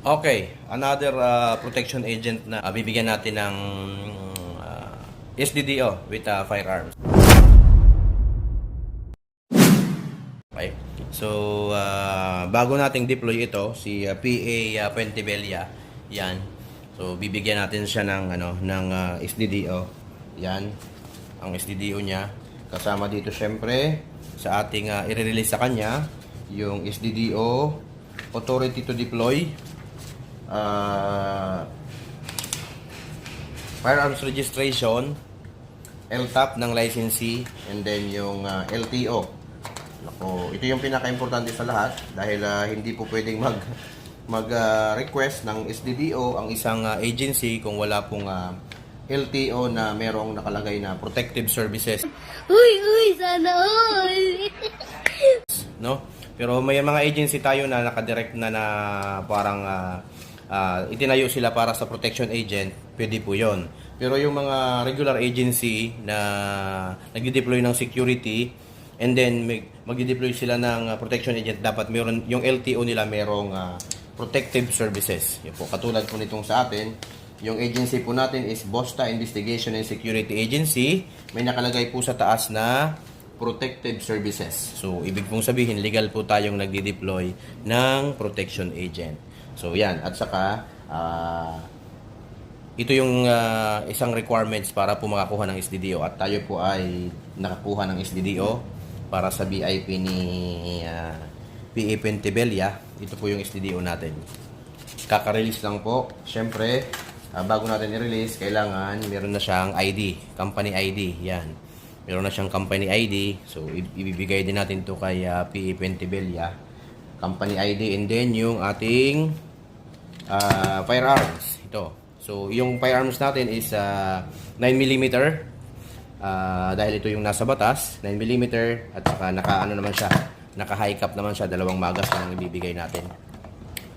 Okay, another protection agent na bibigyan natin ng SDDO with firearms. Okay. So, bago nating deploy ito, si PA Pentebella, yan. So, bibigyan natin siya ng SDDO. Yan, ang SDDO niya. Kasama dito syempre sa ating i-release sa kanya yung SDDO authority to deploy, firearms registration, LTAP ng licensee, and then yung LTO. Nako, ito yung pinaka-importante sa lahat dahil hindi po pwedeng request ng SDDO ang isang agency kung wala pong LTO na merong nakalagay na protective services. Uy, sana all! No? Pero may mga agency tayo na nakadirect na parang itinayo sila para sa protection agent, pwede po yon. Pero yung mga regular agency na nagde-deploy ng security and then magde-deploy sila ng protection agent, dapat meron yung LTO nila merong protective services. Yan po, katulad po nitong sa atin, yung agency po natin is BOSTA Investigation and Security Agency. May nakalagay po sa taas na protective services. So, ibig pong sabihin, legal po tayong nagde-deploy ng protection agent. So, yan. At saka, ito yung isang requirements para po makakuha ng SDDO. At tayo po ay nakakuha ng SDDO para sa VIP ni PA Pentebella. Ito po yung SDDO natin. Kaka-release lang po. Siyempre, bago natin i-release, kailangan meron na siyang ID, company ID. Yan. Meron na siyang company ID. So, ibibigay din natin to kay PA Pentebella. Company ID, and then yung ating firearms. Ito. So, yung firearms natin is 9mm. Dahil ito yung nasa batas, 9mm. At saka naka-high cap naman siya. Dalawang magazine ang ibibigay natin.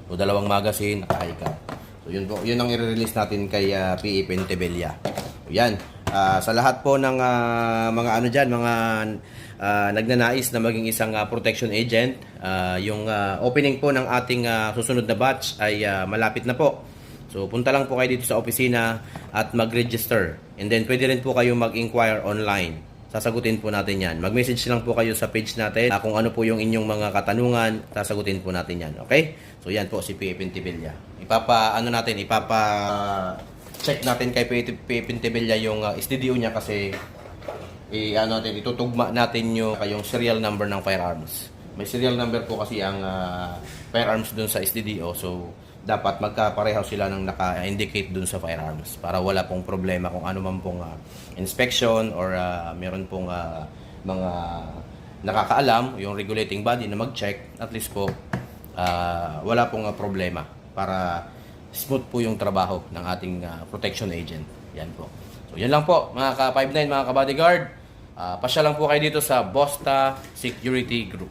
So, dalawang magazine, naka-high cap. So, yun ang i-release natin kay PA Pentebella. So, yan. Sa lahat po ng mga nagnanais na maging isang protection agent, yung opening po ng ating susunod na batch ay malapit na po. So, punta lang po kayo dito sa opisina at mag-register. And then, pwede rin po kayo mag-inquire online. Sasagutin po natin yan. Mag-message lang po kayo sa page natin kung ano po yung inyong mga katanungan. Sasagutin po natin yan. Okay? So, yan po si PA Pentebella. Check natin kay PA Pentebella yung SDDO niya kasi itutugma natin yung serial number ng firearms. May serial number po kasi ang firearms dun sa SDDO. So, dapat magkapareho sila ng naka-indicate dun sa firearms para wala pong problema kung ano man pong inspection or meron pong mga nakakaalam, yung regulating body na mag-check, at least po wala pong problema para smooth po yung trabaho ng ating protection agent. Yan po. So, yan lang po mga ka-59, mga ka-bodyguard. Pasya lang po kayo dito sa BOSTA Security Group.